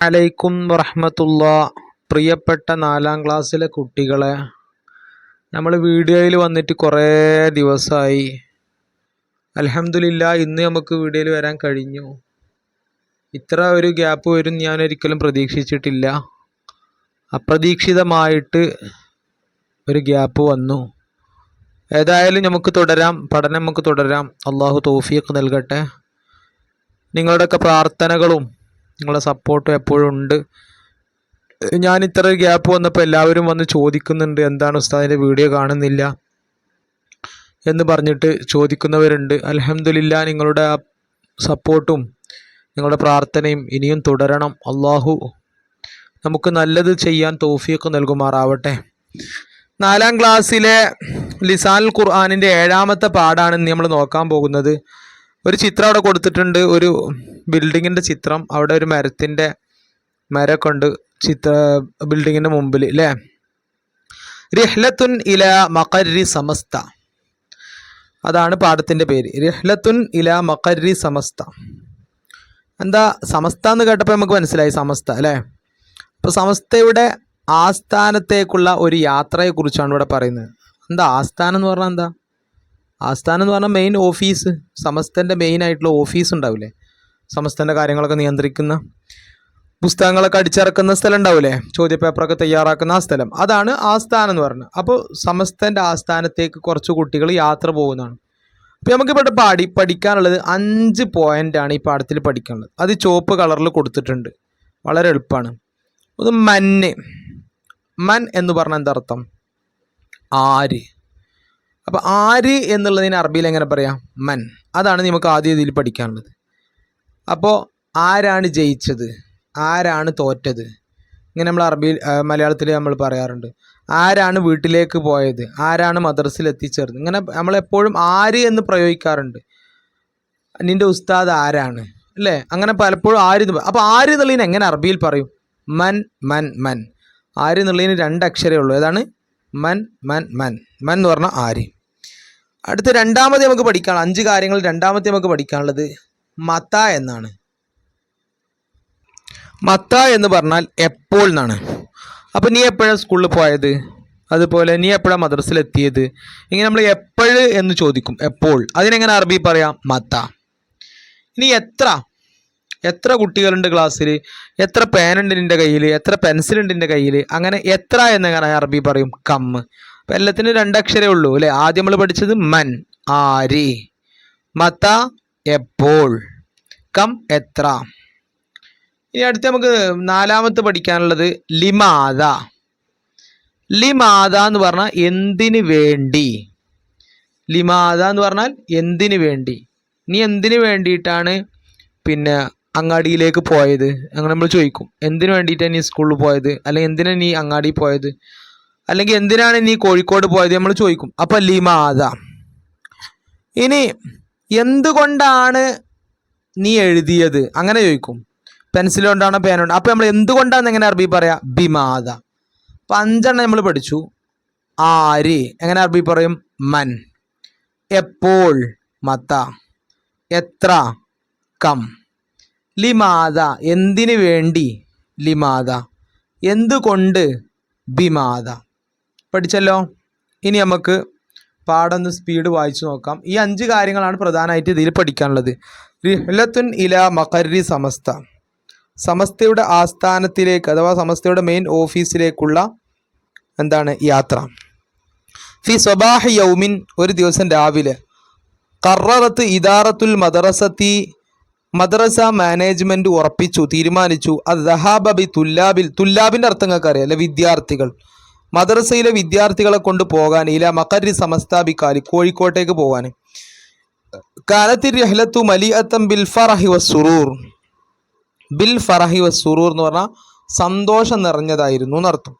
അലൈക്കും വറഹ്മത്തുള്ള. പ്രിയപ്പെട്ട 4ാം ക്ലാസ്സിലെ കുട്ടികളെ, നമ്മൾ വീഡിയോയിൽ വന്നിട്ട് കുറേ ദിവസമായി. അൽഹംദുലില്ലാ, ഇന്ന് നമുക്ക് വീഡിയോയിൽ വരാൻ കഴിഞ്ഞു. ഇത്ര ഒരു ഗ്യാപ്പ് വരും ഞാൻ ഒരിക്കലും പ്രതീക്ഷിച്ചിട്ടില്ല. അപ്രതീക്ഷിതമായിട്ട് ഒരു ഗ്യാപ്പ് വന്നു. ഏതായാലും നമുക്ക് തുടരാം, പഠനം നമുക്ക് തുടരാം. അള്ളാഹു തൗഫീഖ് നൽകട്ടെ. നിങ്ങളുടെയൊക്കെ പ്രാർത്ഥനകളും നിങ്ങളുടെ സപ്പോർട്ടും എപ്പോഴും ഉണ്ട്. ഞാൻ ഇത്ര ഗ്യാപ്പ് വന്നപ്പോൾ എല്ലാവരും വന്ന് ചോദിക്കുന്നുണ്ട്, എന്താണ് ഉസ്താദിൻ്റെ വീഡിയോ കാണുന്നില്ല എന്ന് പറഞ്ഞിട്ട് ചോദിക്കുന്നവരുണ്ട്. അൽഹംദുലില്ലാ, നിങ്ങളുടെ ആ സപ്പോർട്ടും നിങ്ങളുടെ പ്രാർത്ഥനയും ഇനിയും തുടരണം. അള്ളാഹു നമുക്ക് നല്ലത് ചെയ്യാൻ തൗഫീഖ് നൽകുമാറാവട്ടെ. 4ാം ക്ലാസ്സിലെ ലിസാനുൽ ഖുർആനിൻ്റെ 7ാമത്തെ പാഠമാണ് നമ്മൾ നോക്കാൻ പോകുന്നത്. ഒരു ചിത്രം അവിടെ കൊടുത്തിട്ടുണ്ട്, ഒരു ബിൽഡിങ്ങിൻ്റെ ചിത്രം. അവിടെ ഒരു മരമൊക്കെ ഉണ്ട് ബിൽഡിങ്ങിൻ്റെ മുമ്പിൽ അല്ലേ. റിഹ്ലത്തുൻ ഇല മഖരി സമസ്ത, അതാണ് പാഠത്തിൻ്റെ പേര്. റിഹ്ലത്തുൻ ഇല മഖരി സമസ്ത. എന്താ സമസ്ത എന്ന് കേട്ടപ്പോൾ നമുക്ക് മനസ്സിലായി, സമസ്ത അല്ലേ. അപ്പോൾ സമസ്തയുടെ ആസ്ഥാനത്തേക്കുള്ള ഒരു യാത്രയെക്കുറിച്ചാണ് ഇവിടെ പറയുന്നത്. എന്താ ആസ്ഥാനം എന്ന് പറഞ്ഞാൽ എന്താ? ആസ്ഥാനം എന്ന് പറഞ്ഞാൽ മെയിൻ ഓഫീസ്, സമസ്തൻ്റെ മെയിൻ ആയിട്ടുള്ള ഓഫീസ് ഉണ്ടാവില്ലേ, സമസ്തൻ്റെ കാര്യങ്ങളൊക്കെ നിയന്ത്രിക്കുന്ന, പുസ്തകങ്ങളൊക്കെ അടിച്ചിറക്കുന്ന സ്ഥലം ഉണ്ടാവില്ലേ, ചോദ്യപേപ്പറൊക്കെ തയ്യാറാക്കുന്ന ആ സ്ഥലം, അതാണ് ആസ്ഥാനം എന്ന് പറഞ്ഞത്. അപ്പോൾ സമസ്തൻ്റെ ആസ്ഥാനത്തേക്ക് കുറച്ച് കുട്ടികൾ യാത്ര പോകുന്നതാണ്. അപ്പോൾ നമുക്കിവിടെ പഠിക്കാനുള്ളത് 5 പോയിൻ്റാണ് ഈ പാഠത്തിൽ പഠിക്കാനുള്ളത്. അത് ചുവപ്പ് കളറിൽ കൊടുത്തിട്ടുണ്ട്, വളരെ എളുപ്പമാണ്. ഒന്ന് മൻ എന്ന് പറഞ്ഞാൽ എന്താ അർത്ഥം? ആര്. അപ്പോൾ ആര് എന്നുള്ളതിന് അറബിയിൽ എങ്ങനെ പറയാം? മൻ. അതാണ് നമുക്ക് ആദ്യം ഇതിൽ പഠിക്കാനുള്ളത്. അപ്പോൾ ആരാണ് ജയിച്ചത്, ആരാണ് തോറ്റത്, ഇങ്ങനെ നമ്മൾ മലയാളത്തിൽ നമ്മൾ പറയാറുണ്ട്. ആരാണ് വീട്ടിലേക്ക് പോയത്, ആരാണ് മദ്രസയിൽ എത്തിച്ചേർന്നത്, ഇങ്ങനെ നമ്മളെപ്പോഴും ആര് എന്ന് പ്രയോഗിക്കാറുണ്ട്. നിൻ്റെ ഉസ്താദ് ആരാണ് അല്ലേ, അങ്ങനെ പലപ്പോഴും ആര്. അപ്പോൾ ആര് എന്നുള്ളതിന് എങ്ങനെ അറബിയിൽ പറയും? മൻ മൻ മൻ. ആര് എന്നുള്ളതിന് 2 അക്ഷരമേ ഉള്ളൂ. ഏതാണ്? മൻ മൻ മൻ. മൻ എന്ന് പറഞ്ഞാൽ ആര്. അടുത്ത രണ്ടാമത് നമുക്ക് പഠിക്കാനുള്ള 5 കാര്യങ്ങൾ രണ്ടാമത്തെ നമുക്ക് പഠിക്കാനുള്ളത് മത എന്നാണ്. മത എന്ന് പറഞ്ഞാൽ എപ്പോൾ എന്നാണ്. അപ്പോൾ നീ എപ്പോഴാണ് സ്കൂളിൽ പോയത്, അതുപോലെ നീ എപ്പോഴാണ് മദ്രസയിൽ എത്തിയത്, ഇങ്ങനെ നമ്മൾ എപ്പോഴ് എന്ന് ചോദിക്കും, എപ്പോൾ. അതിനെങ്ങനെ അറബി പറയാം? മത. ഇനി എത്ര കുട്ടികളുണ്ട് ക്ലാസ്സിൽ, എത്ര പേനുണ്ട് നിൻ്റെ കയ്യിൽ, എത്ര പെൻസിലുണ്ട് നിൻ്റെ കയ്യിൽ, അങ്ങനെ എത്ര എന്നെങ്ങനെ അറബി പറയും? കം. അപ്പം എല്ലാത്തിനും 2 അക്ഷരമേ ഉള്ളൂ അല്ലേ. ആദ്യം നമ്മൾ പഠിച്ചത് മൻ, ആര്, മത എപ്പോൾ, കം എത്ര. ഇനി അടുത്ത് നമുക്ക് 4ാമത്തെ പഠിക്കാനുള്ളത് ലിമാദ. ലിമാദ എന്ന് പറഞ്ഞാൽ എന്തിന് വേണ്ടി. ലിമാദ എന്ന് പറഞ്ഞാൽ എന്തിന് വേണ്ടി. നീ എന്തിനു വേണ്ടിയിട്ടാണ് അങ്ങാടിയിലേക്ക് പോയത്, അങ്ങനെ നമ്മൾ ചോദിക്കും. എന്തിനു വേണ്ടിയിട്ടാണ് നീ സ്കൂളിൽ പോയത്, അല്ലെങ്കിൽ എന്തിനാണ് നീ അങ്ങാടി പോയത്, അല്ലെങ്കിൽ എന്തിനാണ് നീ കോഴിക്കോട് പോയത്, നമ്മൾ ചോദിക്കും. അപ്പം ലിമാദ. ഇനി എന്തുകൊണ്ടാണ് നീ എഴുതിയത്, അങ്ങനെ ചോദിക്കും. പെൻസിൽ കൊണ്ടാണോ പേനുണ്ടോ. അപ്പോൾ നമ്മൾ എന്തുകൊണ്ടാണെന്ന് എങ്ങനെ അറബി പറയാം? ബിമാദ. അപ്പം 5 നമ്മൾ പഠിച്ചു. ആര് എങ്ങനെ അറബി പറയും? മൻ. എപ്പോൾ? മത. എത്ര? കം. ലിമാദ എന്തിനു വേണ്ടി, ലിമാദ. എന്തുകൊണ്ട്, ബിമാദ. പഠിച്ചല്ലോ. ഇനി നമുക്ക് പാഠം ഒന്ന് സ്പീഡ് വായിച്ചു നോക്കാം. ഈ 5 കാര്യങ്ങളാണ് പ്രധാനമായിട്ട് ഇതിൽ പഠിക്കാനുള്ളത്. റിഹ്ലത്തുൻ ഇല മഖരി സമസ്ത, സമസ്തയുടെ ആസ്ഥാനത്തിലേക്ക് അഥവാ സമസ്തയുടെ മെയിൻ ഓഫീസിലേക്കുള്ള യാത്ര. ഫി സ്വബാഹ് യൗമിൻ, ഒരു ദിവസം രാവിലെ. ഖററത്ത് ഇദാറത്തുൽ മദ്രസത്തി, മദ്രസ മാനേജ്മെൻറ്റ് ഉറപ്പിച്ചു, തീരുമാനിച്ചു. അദ്ദഹാബ ബി തുല്ലാബിൻ്റെ അർത്ഥം നിങ്ങൾക്ക് അറിയാം അല്ലെ, വിദ്യാർത്ഥികൾ. മദ്രസയിലെ വിദ്യാർത്ഥികളെ കൊണ്ട് പോകാൻ. ഇല മഖരി സമസ്ത ബി കാലി, കോഴിക്കോട്ടേക്ക് പോകാൻ. കാലത്തി റിഹ്ലത്തു മലിഅത്തൻ ബിൽ ഫറഹി വസ്സുറൂർ. ബിൽ ഫറഹി വസ്സുറൂർ എന്ന് പറഞ്ഞാൽ സന്തോഷം നിറഞ്ഞതായിരുന്നു എന്നർത്ഥം.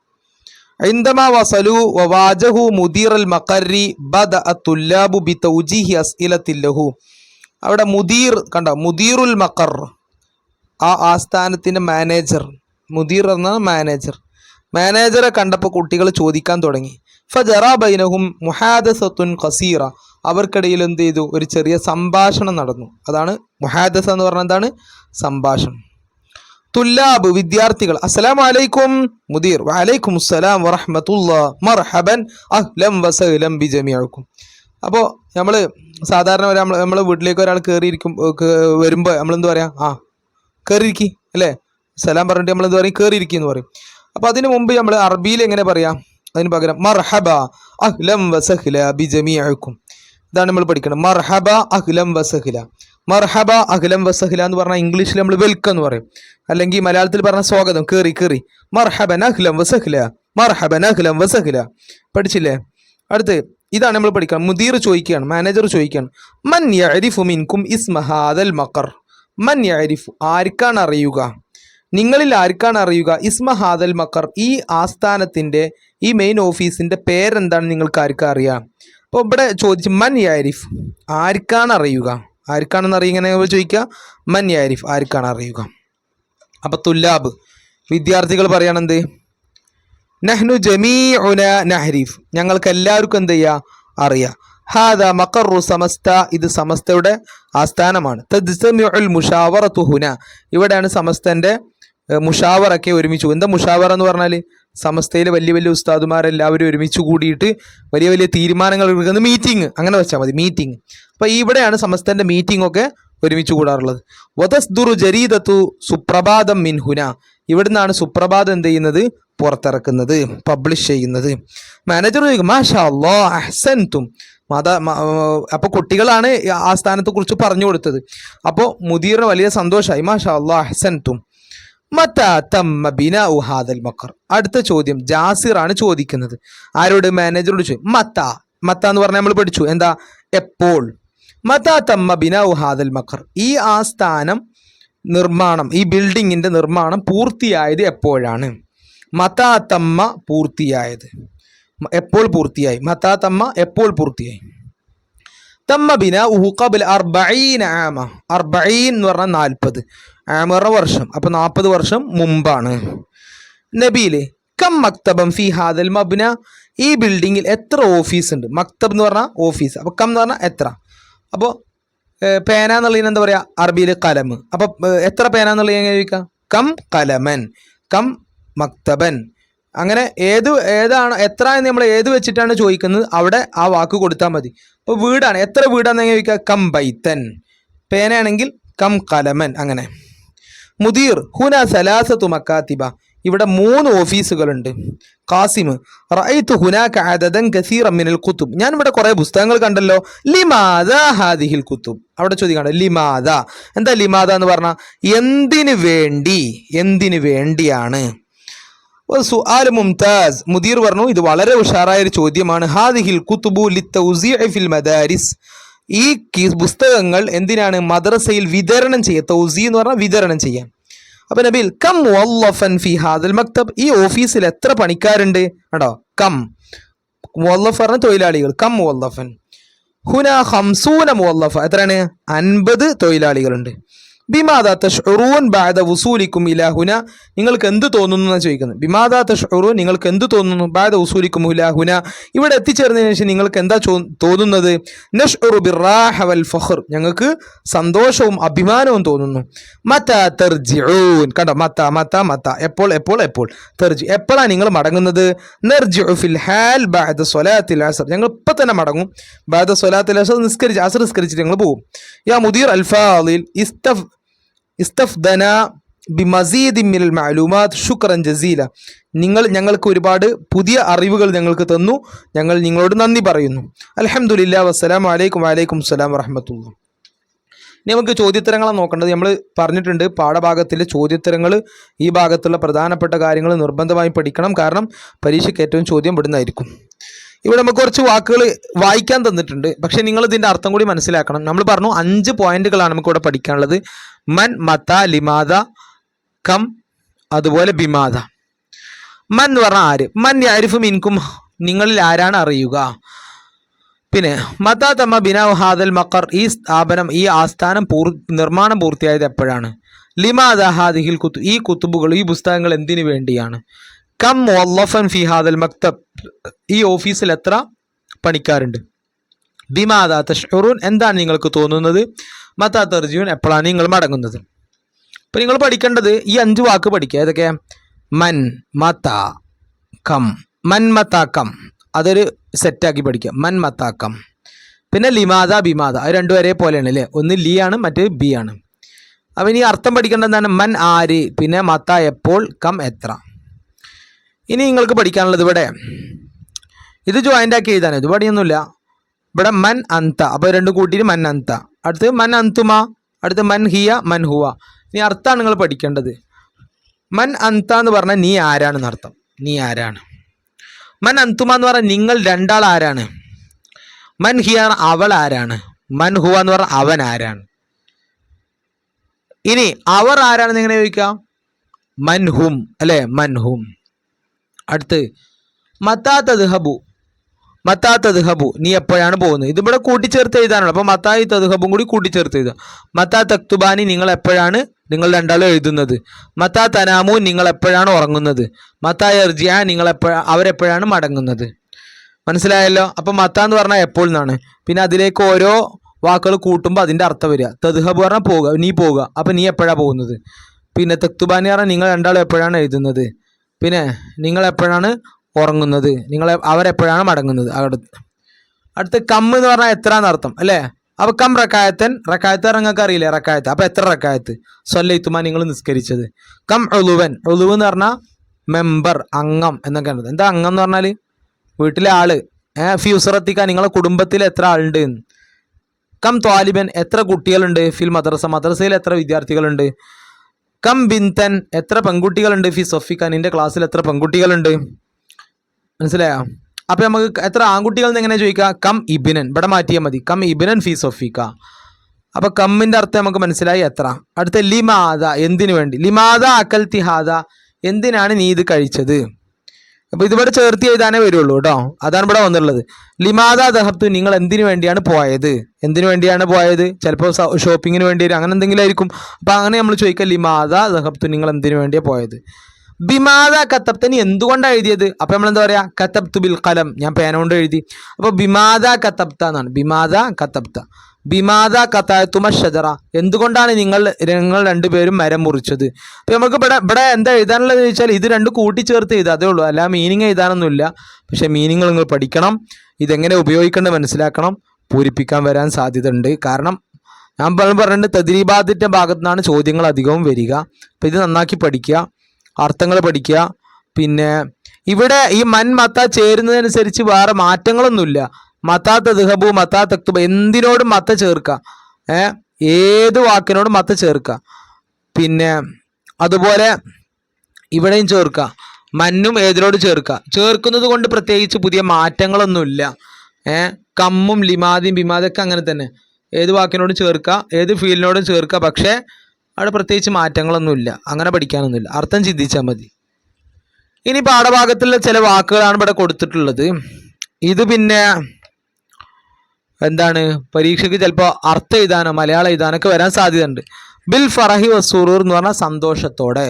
ഇൻദമാ വസലു വവാജഹു മുദീർ അൽ മഖരി ബദഅ തുല്ലാബു ബി തൗജീഹി അസ്ഇലത്തിൻ ലഹു. അവിടെ മുദീർ കണ്ട, മുദീറുൽ മഖർ, ആ ആസ്ഥാനത്തിൻ്റെ മാനേജർ. മുദീർ എന്ന മാനേജറെ കണ്ടപ്പോൾ കുട്ടികൾ ചോദിക്കാൻ തുടങ്ങി. ഫജറാ ബൈനഹും മുഹാദസത്തുൻ ഖസീറ, അവർക്കിടയിൽ എന്ത് ചെയ്തു? ഒരു ചെറിയ സംഭാഷണം നടന്നു. അതാണ് മുഹാദസ എന്ന് പറഞ്ഞാൽ എന്താണ്? സംഭാഷണം. തുല്ലാബ് വിദ്യാർത്ഥികൾ. അസ്സലാമു അലൈക്കും മുദീർ. വഅലൈക്കും അസ്സലാം വറഹ്മത്തുള്ളാഹ്. മർഹബൻ അഹ്ലൻ വസഹ്ലൻ ബിജമീഅക്കും. അപ്പോൾ നമ്മൾ സാധാരണ നമ്മളെ വീട്ടിലേക്ക് ഒരാൾ കയറിയിരിക്കും വരുമ്പോൾ നമ്മളെന്ത് പറയാം? കയറിയിരിക്കി അല്ലേ? സലാം പറഞ്ഞിട്ട് നമ്മളെന്ത് പറയും? കയറിയിരിക്കി എന്ന് പറയും. അപ്പോൾ അതിന് മുമ്പ് നമ്മൾ അറബിയിൽ എങ്ങനെ പറയാം? അതിന് പകരം മർഹബ അഹ്ലൻ വസഹ്ല ബിജമീഅക്കും. ഇതാണ് നമ്മൾ പഠിക്കണം. മർഹബ അഹ്ലൻ വസഹ്ല. മർഹബ അഹ്ലൻ വസഹ്ല എന്ന് പറഞ്ഞാൽ ഇംഗ്ലീഷിൽ നമ്മൾ വെൽക്കം എന്ന് പറയും. അല്ലെങ്കിൽ മലയാളത്തിൽ പറഞ്ഞ സ്വാഗതം, കയറി. മർഹബൻ അഹ്ലൻ വസഹ്ല, മർഹബൻ അഹ്ലൻ വസഹ്ല. പഠിച്ചില്ലേ? അടുത്ത് ഇതാണ് നമ്മൾ പഠിക്കണം. മുദീർ ചോദിക്കുകയാണ്, മാനേജർ ചോദിക്കുകയാണ്, മൻ യഅരിഫു മിൻകും ഇസ്മ ഹാദൽ മഖർ. മൻ യഅരിഫു, ആർക്കാണ് അറിയുക, നിങ്ങളിൽ ആർക്കാണ് അറിയുക, ഇസ്മ ഹാദൽ മഖർ, ഈ ആസ്ഥാനത്തിൻ്റെ, ഈ മെയിൻ ഓഫീസിൻ്റെ പേരെന്താണ് നിങ്ങൾക്ക് ആർക്കാ അറിയാം? അപ്പോൾ ഇവിടെ ചോദിച്ചു മൻ യഅരിഫ്, ആർക്കാണ് അറിയുക, ആർക്കാണെന്ന് അറിയുക. ഇങ്ങനെ ചോദിക്കുക, മൻ യഅരിഫ്, ആർക്കാണ് അറിയുക. അപ്പോൾ തുല്ലാബ് വിദ്യാർത്ഥികൾ പറയണെന്ത്? നഹ്നു ജമീഉന നഹ്രിഫ്, ഞങ്ങൾക്ക് എല്ലാവർക്കും എന്ത് ചെയ്യുക? അറിയാം. ഹാദ മഖറു സമസ്ത, ഇത് സമസ്തയുടെ ആസ്ഥാനമാണ്. തജ്തമിഉൽ മുഷാവറതു ഹുന, ഇവിടെയാണ് സമസ്തൻ്റെ മുഷാവറൊക്കെ ഒരുമിച്ച്. എന്താ മുഷാവറ എന്ന് പറഞ്ഞാൽ? സമസ്തയിലെ വലിയ വലിയ ഉസ്താദുമാരെല്ലാവരും ഒരുമിച്ച് കൂടിയിട്ട് വലിയ വലിയ തീരുമാനങ്ങൾ എടുക്കുന്ന മീറ്റിംഗ്, അങ്ങനെ വെച്ചാൽ മതി, മീറ്റിംഗ്. അപ്പോൾ ഇവിടെയാണ് സമസ്തൻ്റെ മീറ്റിംഗ് ഒക്കെ ഒരുമിച്ച് കൂടാറുള്ളത്. വതസ്ദുറു ജരീദത്തു സുപ്രഭാതം മിൻ ഹുന, ഇവിടുന്നാണ് സുപ്രഭാതം എന്ത് ചെയ്യുന്നത്? പുറത്തിറക്കുന്നത്, പബ്ലിഷ് ചെയ്യുന്നത്. മാനേജർ ചോദിക്കും, മാഷാ അല്ലാഹ് അഹ്സൻതും. അപ്പോൾ കുട്ടികളാണ് ആ സ്ഥാനത്തെക്കുറിച്ച് പറഞ്ഞു കൊടുത്തത്. അപ്പോൾ മുദീറിന് വലിയ സന്തോഷമായി. മാഷാ അല്ലാഹ് അഹ്സൻതും. മത്താ തമ്മ ബിനാഉ ഹാദൽ മഖർ. അടുത്ത ചോദ്യം ജാസിറാണ് ചോദിക്കുന്നത്. ആരോട്? മാനേജറോട് ചോദിക്കും. മത്ത എന്ന് പറഞ്ഞാൽ നമ്മൾ പഠിച്ചു, എന്താ? എപ്പോൾ. മത്താ തമ്മ ബിനാഉ ഹാദൽ മഖർ, ഈ ആസ്ഥാനം നിർമ്മാണം, ഈ ബിൽഡിങ്ങിൻ്റെ നിർമ്മാണം പൂർത്തിയായത് എപ്പോഴാണ്? മത്താ തമ്മ, പൂർത്തിയായത്, എപ്പോൾ പൂർത്തിയായി? മത്താ തമ്മ, എപ്പോൾ പൂർത്തിയായി? തമ്മ ബിനാഉഹു ഖബ്ല 40 ആമ. 40 എന്ന് പറഞ്ഞാൽ 40, ആമറ വർഷം, അപ്പോൾ 40 വർഷം മുമ്പാണ്. നബീലെ കം മക്തബം ഫി ഹാദൽ മബ്ന, ഈ ബിൽഡിങ്ങിൽ എത്ര ഓഫീസ് ഉണ്ട്? മക്തബ് എന്ന് പറഞ്ഞാൽ ഓഫീസ്, അപ്പോൾ കം എന്ന് പറഞ്ഞാൽ എത്ര. അപ്പോൾ പേന എന്നുള്ളതിന് എന്താ പറയുക? അറബിയിൽ കലം. അപ്പോൾ എത്ര പേന എന്നുള്ളത് എങ്ങനെ ചോദിക്കാം? കം കലമൻ, കം മക്തബൻ. അങ്ങനെ ഏതാണ് എത്ര എന്ന് നമ്മൾ ഏത് വെച്ചിട്ടാണ് ചോദിക്കുന്നത് അവിടെ ആ വാക്ക് കൊടുത്താൽ മതി. അപ്പോൾ വീടാണ്, എത്ര വീടാണെന്ന് എങ്ങനെ ചോദിക്കുക? കം ബൈത്തൻ. പേനയാണെങ്കിൽ കം കലമൻ. അങ്ങനെ. മുദീർ ഹുന സലാസത്തു മക്കാത്തിബ, ഇവിടെ 3 ഓഫീസുകളുണ്ട്. ഖാസിം റഅയ്തു ഹുനാക അദദൻ കസീറൻ മിനൽ കുതുബ്, ഞാൻ ഇവിടെ കുറേ പുസ്തകങ്ങൾ കണ്ടല്ലോ. ലിമാദാ ഹാദിഹിൽ കുതുബ്, അവിടെ ചോദിക്കാണ് ലിമാദാ. എന്താ ലിമാദാ എന്ന് പറഞ്ഞാൽ? എന്തിനു വേണ്ടി, എന്തിനു വേണ്ടിയാണ്. സുആൽ മുംതാസ്, മുദീർ പറഞ്ഞു ഇത് വളരെ ഉഷാറായ ഒരു ചോദ്യമാണ്. ഹാദിഹിൽ കുതുബു ലിത്തൗസീഇ ഫിൽ മദാരിസ്, ഈ പുസ്തകങ്ങൾ എന്തിനാണ്? മദ്രസയിൽ വിതരണം ചെയ്യുക. തൗസീ എന്ന് പറഞ്ഞാൽ വിതരണം ചെയ്യാൻ. അപ്പോൾ നബീൽ കം മുവല്ലഫൻ ഫി ഹാദൽ മക്തബ്, ഈ ഓഫീസിൽ എത്ര പണിക്കാരുണ്ട്? കേട്ടോ, കം മുവല്ലഫ് പറഞ്ഞ തൊഴിലാളികൾ, കം മുവല്ലഫൻ. ഹുന 50 മുവല്ലഫ, എത്രയാണ്? 50 തൊഴിലാളികളുണ്ട്. ബിമാദാ തഷ്ഉറൂൻ ബഅദ വുസൂലിക്കും ഇലാ ഹുന, നിങ്ങൾക്ക് എന്ത് തോന്നുന്നു എന്നാണ് ചോദിക്കുന്നത്. ബിമാദാ തഷ്ഉറൂൻ, നിങ്ങൾക്ക് എന്ത് തോന്നുന്നു? ബഅദ വുസൂലിക്കും ഇലാ ഹുന, ഇവിടെ എത്തിച്ചേർന്നതിന് ശേഷം നിങ്ങൾക്ക് എന്താ തോന്നുന്നത്? നഷ്ഉറു ബിർറാഹ വൽ ഫഖർ, ഞങ്ങൾക്ക് സന്തോഷവും അഭിമാനവും തോന്നുന്നു. മതാ തർജിഊൻ, കണ്ടോ, മത എപ്പോൾ, തർജി എപ്പോഴാണ് നിങ്ങൾ മടങ്ങുന്നത്? നർജിഉ ഫിൽ ഹാൽ ബഅദ സ്വലാത്തിൽ അസ്ർ, ഞങ്ങൾ ഇപ്പം തന്നെ മടങ്ങും. ബഅദ സ്വലാത്തിൽ അസ്ർ, അസ്ർ നിസ്കരിച്ചിട്ട് ഞങ്ങൾ പോകും. യാ മുദീർ അൽ ഫാദിൽ ഇസ്തഫ്ദന ബിമസീദി മിനൽ മഅലൂമാത്ത് ശുക്രൻ ജസീല, നിങ്ങൾ ഞങ്ങൾക്ക് ഒരുപാട് പുതിയ അറിവുകൾ ഞങ്ങൾക്ക് തന്നു, ഞങ്ങൾ നിങ്ങളോട് നന്ദി പറയുന്നു. അൽഹംദുലില്ലാ വസ്സലാമു അലൈക്കും വഅലൈക്കും സലാം വറഹ്മത്തുള്ളാഹി. ഇനി നമുക്ക് ചോദ്യോത്തരങ്ങളാണ് നോക്കേണ്ടത്. നമ്മൾ പറഞ്ഞിട്ടുണ്ട് പാഠഭാഗത്തിലെ ചോദ്യോത്തരങ്ങൾ, ഈ ഭാഗത്തുള്ള പ്രധാനപ്പെട്ട കാര്യങ്ങൾ നിർബന്ധമായി പഠിക്കണം. കാരണം പരീക്ഷയ്ക്ക് ഏറ്റവും ചോദ്യം ഇവിടുന്നായിരിക്കും. ഇവിടെ നമുക്ക് കുറച്ച് വാക്കുകൾ വായിക്കാൻ തന്നിട്ടുണ്ട്, പക്ഷേ നിങ്ങൾ ഇതിൻ്റെ അർത്ഥം കൂടി മനസ്സിലാക്കണം. നമ്മൾ പറഞ്ഞു 5 പോയിന്റുകളാണ് നമുക്കിവിടെ പഠിക്കാനുള്ളത്. മൻ, മത, ലിമാദ, കം, അതുപോലെ ബിമാദ. മൻ എന്ന് പറഞ്ഞാൽ ആര്? മൻ യഅരിഫു മിൻകും, നിങ്ങളിൽ ആരാണ് അറിയുക. പിന്നെ മതാ തമ്മ ബിനാഉ ഹാദൽ മഖർ, ഈ സ്ഥാപനം, ഈ ആസ്ഥാനം നിർമ്മാണം പൂർത്തിയായത് എപ്പോഴാണ്. ലിമാദ ഹാദിഹിൽ കുത്തുബ്, ഈ കുത്തുബുകൾ, ഈ പുസ്തകങ്ങൾ എന്തിനു വേണ്ടിയാണ്. കം മുവല്ലഫൻ ഫി ഹാദൽ മക്തബ്, ഈ ഓഫീസിൽ എത്ര പണിക്കാരുണ്ട്. ബിമാദാ തഷ്ഉറൂൻ, എന്താണ് നിങ്ങൾക്ക് തോന്നുന്നത്. മതാ തർജിഊൻ, എപ്പോഴാണ് നിങ്ങൾ മടങ്ങുന്നത്. ഇപ്പം നിങ്ങൾ പഠിക്കേണ്ടത് ഈ 5 വാക്ക് പഠിക്കുക. ഏതൊക്കെ? മൻ, മത, കം. മൻ, മത, കം അതൊരു സെറ്റാക്കി പഠിക്കുക. മൻ, മത, കം. പിന്നെ ലിമാദ, ബിമാദ അത് രണ്ടും ഒരേ പോലെയാണ് അല്ലേ? ഒന്ന് ലി ആണ്, മറ്റേ ബി ആണ്. അപ്പം ഇനി അർത്ഥം പഠിക്കേണ്ടത് എന്താണ്? മൻ ആര്, പിന്നെ മത എപ്പോൾ, കം എത്ര. ഇനി നിങ്ങൾക്ക് പഠിക്കാനുള്ളത് ഇവിടെ ഇത് ജോയിൻ്റ് ആക്കി എഴുതാൻ, ഇത് പണിയൊന്നുമില്ല. ഇവിടെ മൻ അന്ത, അപ്പോൾ രണ്ടും കൂട്ടിയിട്ട് മൻ അന്ത. അടുത്ത് മൻ അന്തുമ, അടുത്ത് മൻ ഹിയ, മൻ ഹുവ. ഇനി അർത്ഥമാണ് നിങ്ങൾ പഠിക്കേണ്ടത്. മൻ അന്ത എന്ന് പറഞ്ഞാൽ നീ ആരാണെന്ന് അർത്ഥം. നീ ആരാണ്. മൻ അന്തുമ എന്ന് പറഞ്ഞാൽ നിങ്ങൾ രണ്ടാൾ ആരാണ്. മൻ ഹിയ അവൾ ആരാണ്. മൻ ഹുവ എന്ന് പറഞ്ഞാൽ അവൻ ആരാണ്. ഇനി അവർ ആരാണെന്ന് എങ്ങനെ ചോദിക്കാം? മൻഹും അല്ലേ? മൻഹും. അടുത്ത് മത്താ തദ്ഹബു, മത്താ തദ്ഹബു നീ എപ്പോഴാണ് പോകുന്നത്. ഇതിവിടെ കൂട്ടിച്ചേർത്ത് എഴുതാനാണ്. അപ്പോൾ മത്തായി തദ്ഹബും കൂടി കൂട്ടിച്ചേർത്ത് എഴുതുക. മത്താ തക്തുബാനി നിങ്ങൾ എപ്പോഴാണ് നിങ്ങൾ രണ്ടാളും എഴുതുന്നത്. മത്താ തനാമു നിങ്ങൾ എപ്പോഴാണ് ഉറങ്ങുന്നത്. മത്താ എർജിയ നിങ്ങൾ അവരെപ്പോഴാണ് മടങ്ങുന്നത്. മനസ്സിലായല്ലോ? അപ്പോൾ മത്ത എന്ന് പറഞ്ഞാൽ എപ്പോൾ എന്നാണ്. പിന്നെ അതിലേക്ക് ഓരോ വാക്കുകൾ കൂട്ടുമ്പോൾ അതിൻ്റെ അർത്ഥം വരിക. തദ്ഹബ് പറഞ്ഞാൽ പോവുക, നീ പോവുക. അപ്പം നീ എപ്പോഴാണ് പോകുന്നത്. പിന്നെ തക്തുബാനി പറഞ്ഞാൽ നിങ്ങൾ രണ്ടാളും എപ്പോഴാണ് എഴുതുന്നത്. പിന്നെ നിങ്ങൾ എപ്പോഴാണ് ഉറങ്ങുന്നത്. അവരെപ്പോഴാണ് മടങ്ങുന്നത്. അടുത്ത് കം എന്ന് പറഞ്ഞാൽ എത്ര എന്നർത്ഥം അല്ലേ? അപ്പോൾ കം റക്കായത്തൻ, റക്കായത്ത് നിങ്ങൾക്ക് അറിയില്ലേ റക്കായത്ത്. അപ്പോൾ എത്ര റക്കായത്ത് സ്വല്ലൈത്തുമ നിങ്ങൾ നിസ്കരിച്ചത്. കം ഉളുവൻ, ഉളുവ് എന്ന് പറഞ്ഞാൽ മെമ്പർ, അംഗം എന്നൊക്കെയാണ്. എന്താ അംഗം എന്ന് പറഞ്ഞാൽ വീട്ടിലെ ആള്. ഫ്യൂസറത്തിക്കാൻ നിങ്ങളെ കുടുംബത്തിൽ എത്ര ആളുണ്ട്. കം ത്വാലിബൻ എത്ര കുട്ടികളുണ്ട്. ഫിൽ മദ്രസ മദ്രസയിൽ എത്ര വിദ്യാർത്ഥികളുണ്ട്. കം ബിന്തൻ എത്ര പെൺകുട്ടികളുണ്ട്. ഫി സൊഫിക്ക നിന്റെ ക്ലാസ്സിൽ എത്ര പെൺകുട്ടികളുണ്ട്. മനസ്സിലായോ? അപ്പം നമുക്ക് എത്ര ആൺകുട്ടികൾ എന്ന് എങ്ങനെ ചോദിക്കാം? കം ഇബിനൻ, ഇവിടെ മാറ്റിയാൽ മതി. കം ഇബിനൻ ഫി സൊഫിക്ക. അപ്പോൾ കമ്മിൻ്റെ അർത്ഥം നമുക്ക് മനസ്സിലായി എത്ര. അടുത്ത ലിമാദ എന്തിനു വേണ്ടി. ലിമാദ അക്കൽ തിഹാദ എന്തിനാണ് നീ ഇത് കഴിച്ചത്. അപ്പോൾ ഇതിവിടെ ചേർത്ത് എഴുതാനേ വരുള്ളൂ കേട്ടോ. അതാണ് ഇവിടെ വന്നിട്ടുള്ളത്. ലിമാദ ദഹബ്തു നിങ്ങൾ എന്തിനു വേണ്ടിയാണ് പോയത്. എന്തിനു വേണ്ടിയാണ് പോയത്? ചിലപ്പോൾ ഷോപ്പിങ്ങിന് വേണ്ടി വരും, അങ്ങനെ എന്തെങ്കിലും ആയിരിക്കും. അപ്പോൾ അങ്ങനെ നമ്മൾ ചോദിക്കുക ലിമാദ ദഹബ്തു നിങ്ങൾ എന്തിനു വേണ്ടിയാണ് പോയത്. ബിമാദ കത്തബ്ത നീ എന്തുകൊണ്ടാണ് എഴുതിയത്. അപ്പോൾ നമ്മൾ എന്താ പറയുക? കത്തബ്തു ബിൽ കലം ഞാൻ പേന കൊണ്ട് എഴുതി. അപ്പോൾ ബിമാദ കത്തബ്ത എന്നാണ്. ബിമാദ കത്തബ്ത. ബിമാദ കത്തായത്തുമ ഷജറ എന്തുകൊണ്ടാണ് നിങ്ങൾ രണ്ടുപേരും മരം മുറിച്ചത്. അപ്പോൾ നമുക്ക് ഇവിടെ എന്താ എഴുതാനുള്ളത് ചോദിച്ചാൽ ഇത് രണ്ടും കൂട്ടിച്ചേർത്ത് എഴുതാം, അതേ ഉള്ളൂ. അല്ല മീനിങ് എഴുതാനൊന്നുമില്ല. പക്ഷേ മീനിങ് നിങ്ങൾ പഠിക്കണം. ഇതെങ്ങനെ ഉപയോഗിക്കേണ്ടത് മനസ്സിലാക്കണം. പൂരിപ്പിക്കാൻ വരാൻ സാധ്യത ഉണ്ട്. കാരണം ഞാൻ പറഞ്ഞിട്ട് തദ്രീബാത്തിൻ്റെ ഭാഗത്തു നിന്നാണ് ചോദ്യങ്ങൾ അധികവും വരിക. അപ്പോൾ ഇത് നന്നാക്കി പഠിക്കുക, അർത്ഥങ്ങൾ പഠിക്കുക. പിന്നെ ഇവിടെ ഈ മൻ മത്ത ചേരുന്നതനുസരിച്ച് വേറെ മാറ്റങ്ങളൊന്നുമില്ല. മത്താ തദ്ഹബു, മത്താ തക്തുബ എന്തിനോടും മത്ത ചേർക്കുക. ഏത് വാക്കിനോടും മത്ത ചേർക്കുക. പിന്നെ അതുപോലെ ഇവിടെയും ചേർക്കുക. മന്നും ഏതിനോട് ചേർക്കുക. ചേർക്കുന്നത് കൊണ്ട് പ്രത്യേകിച്ച് പുതിയ മാറ്റങ്ങളൊന്നുമില്ല. കമ്മും ലിമാദിയും ബിമാദൊക്കെ അങ്ങനെ തന്നെ ഏത് വാക്കിനോടും ചേർക്കുക, ഏത് ഫീലിനോടും ചേർക്കുക. പക്ഷേ അവിടെ പ്രത്യേകിച്ച് മാറ്റങ്ങളൊന്നുമില്ല. അങ്ങനെ പഠിക്കാനൊന്നുമില്ല. അർത്ഥം ചിന്തിച്ചാൽ മതി. ഇനി പാഠഭാഗത്തുള്ള ചില വാക്കുകളാണ് ഇവിടെ കൊടുത്തിട്ടുള്ളത്. ഇത് പിന്നെ എന്താണ് പരീക്ഷയ്ക്ക് ചിലപ്പോൾ അർത്ഥം എഴുതാനോ മലയാളം എഴുതാനൊക്കെ വരാൻ സാധ്യതയുണ്ട്. ബിൽ ഫറഹി വസൂറൂർ എന്ന് പറഞ്ഞാൽ സന്തോഷത്തോടെ.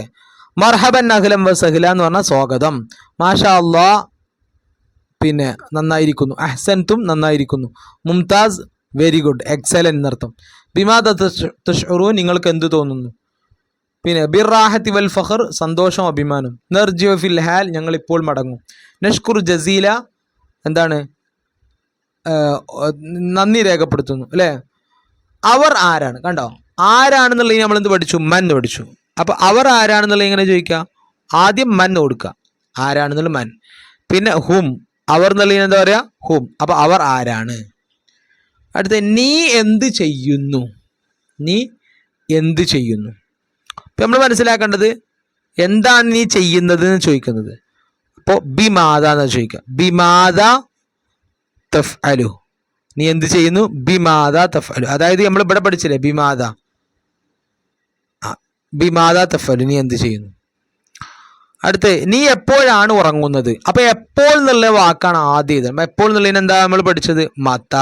മർഹബൻ അഹ്ലം വസഹ്ല എന്ന് പറഞ്ഞാൽ സ്വാഗതം. മാഷാ അല്ലാ പിന്നെ നന്നായിരിക്കുന്നു. അഹ്സൻതും നന്നായിരിക്കുന്നു. മുംതാസ് വെരി ഗുഡ്, എക്സലൻ എന്നർത്ഥം. ബിമാദ തഷ്ഉറൂ നിങ്ങൾക്ക് എന്ത് തോന്നുന്നു. പിന്നെ ബിർറാഹത്തി വൽ ഫഖർ സന്തോഷം അഭിമാനം. നർജിഉ ഫിൽ ഹാൽ ഞങ്ങൾ ഇപ്പോൾ മടങ്ങും. നഷ്കുർ ജസീല എന്താണ് നന്ദി രേഖപ്പെടുത്തുന്നു അല്ലേ. അവർ ആരാണ് കണ്ടോ. ആരാണെന്നുള്ളത് നമ്മൾ എന്ത് പഠിച്ചു? മൻ പഠിച്ചു. അപ്പോൾ അവർ ആരാണെന്നുള്ളത് എങ്ങനെ ചോദിക്കുക? ആദ്യം മൻ കൊടുക്കുക, ആരാണെന്നുള്ള മൻ. പിന്നെ ഹും അവർ എന്നുള്ളതിന് എന്താ പറയുക? ഹും. അപ്പോൾ അവർ ആരാണ്. അടുത്ത നീ എന്ത് ചെയ്യുന്നു. നീ എന്ത് ചെയ്യുന്നു. ഇപ്പം നമ്മൾ മനസ്സിലാക്കേണ്ടത് എന്താണ് നീ ചെയ്യുന്നത് എന്ന് ചോദിക്കുന്നത്. അപ്പോൾ ബിമാദ എന്നാണ് ചോദിക്കുക. ബിമാദ തഫ് അലു നീ എന്ത് ചെയ്യുന്നു. ബിമാദ തഫ് അലു അതായത് നമ്മൾ ഇവിടെ പഠിച്ചില്ലേ ബിമാദ. ബിമാദ തഫ് അലു നീ എന്ത് ചെയ്യുന്നു. അടുത്ത് നീ എപ്പോഴാണ് ഉറങ്ങുന്നത്. അപ്പോൾ എപ്പോൾ എന്നുള്ള വാക്കാണ് ആദ്യം ഇത്. എപ്പോൾ എന്നുള്ളതിന് എന്താ നമ്മൾ പഠിച്ചത്? മത.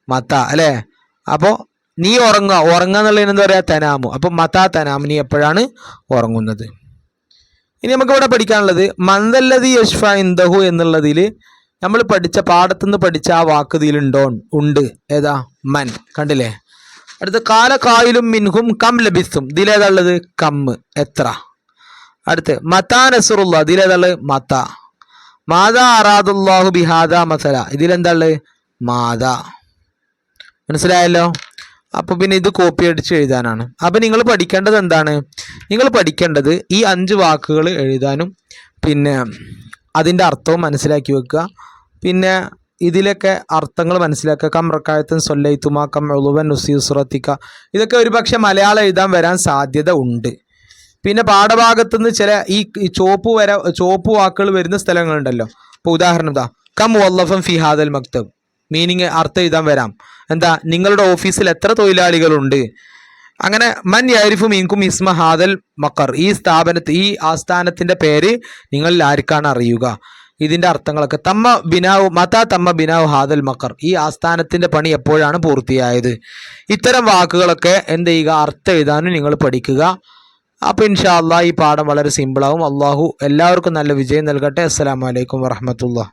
മത അല്ലേ. അപ്പോൾ നീ ഉറങ്ങുക എന്നുള്ളതിന് എന്താ പറയുക? തനാമു. അപ്പോൾ മത തനാമു നീ എപ്പോഴാണ് ഉറങ്ങുന്നത്. ഇനി നമുക്കിവിടെ പഠിക്കാനുള്ളത് മന്ദല്ലതി യഷ്ഫ ഇന്ദഹു എന്നുള്ളതിൽ നമ്മൾ പാഠത്തുനിന്ന് പഠിച്ച ആ വാക്ക് ഇതിലുണ്ടോ? ഉണ്ട്. ഏതാ? മൻ. കണ്ടില്ലേ? അടുത്ത് കാല കായിലും മിൻഹും കം ലബിസ്തും, ഇതിലേതുള്ളത് കമ്മ്, എത്ര. അടുത്ത് മതാ നസുറുള്ള, ഇതിലേതുള്ളത് മത. മാതാ അറാദുല്ലാഹു ബിഹാദ മസല, ഇതിലെന്താള് മാതാ. മനസ്സിലായല്ലോ. അപ്പോൾ പിന്നെ ഇത് കോപ്പി അടിച്ച് എഴുതാനാണ്. അപ്പം നിങ്ങൾ പഠിക്കേണ്ടത് എന്താണ്? നിങ്ങൾ പഠിക്കേണ്ടത് ഈ 5 വാക്കുകൾ എഴുതാനും പിന്നെ അതിൻ്റെ അർത്ഥവും മനസ്സിലാക്കി വെക്കുക. പിന്നെ ഇതിലൊക്കെ അർത്ഥങ്ങൾ മനസ്സിലാക്കുക. കം റക്കായത്തും സൊല്ലൈത്തുമ കം ഉളുവൻ നുസിയുസ്രത്തിക്ക, ഇതൊക്കെ ഒരുപക്ഷെ മലയാളം എഴുതാൻ വരാൻ സാധ്യത ഉണ്ട്. പിന്നെ പാഠഭാഗത്തുനിന്ന് ചില ഈ ചുവപ്പ് വാക്കുകൾ വരുന്ന സ്ഥലങ്ങളുണ്ടല്ലോ. ഇപ്പോൾ ഉദാഹരണം ഇതാ, കം വല്ലഫൻ ഫി ഹാദൽ മക്തബ്, മീനിങ് അർത്ഥം എഴുതാൻ വരാം. എന്താ, നിങ്ങളുടെ ഓഫീസിൽ എത്ര തൊഴിലാളികളുണ്ട്. അങ്ങനെ മൻ യഅരിഫു മീൻകും ഇസ്മ ഹാദൽ മഖർ, ഈ ആസ്ഥാനത്തിൻ്റെ പേര് നിങ്ങളിൽ ആർക്കാണ് അറിയുക. ഇതിൻ്റെ അർത്ഥങ്ങളൊക്കെ മതാ തമ്മ ബിനാവു ഹാദൽ മഖർ, ഈ ആസ്ഥാനത്തിൻ്റെ പണി എപ്പോഴാണ് പൂർത്തിയായത്. ഇത്തരം വാക്കുകളൊക്കെ എന്ത് ചെയ്യുക, അർത്ഥം എഴുതാനും നിങ്ങൾ പഠിക്കുക. അപ്പോൾ ഇൻഷാ അല്ലാഹ് ഈ പാഠം വളരെ സിമ്പിളാവും. അള്ളാഹു എല്ലാവർക്കും നല്ല വിജയം നൽകട്ടെ. അസ്സലാമു അലൈക്കും വറഹ്മത്തുള്ളാഹി.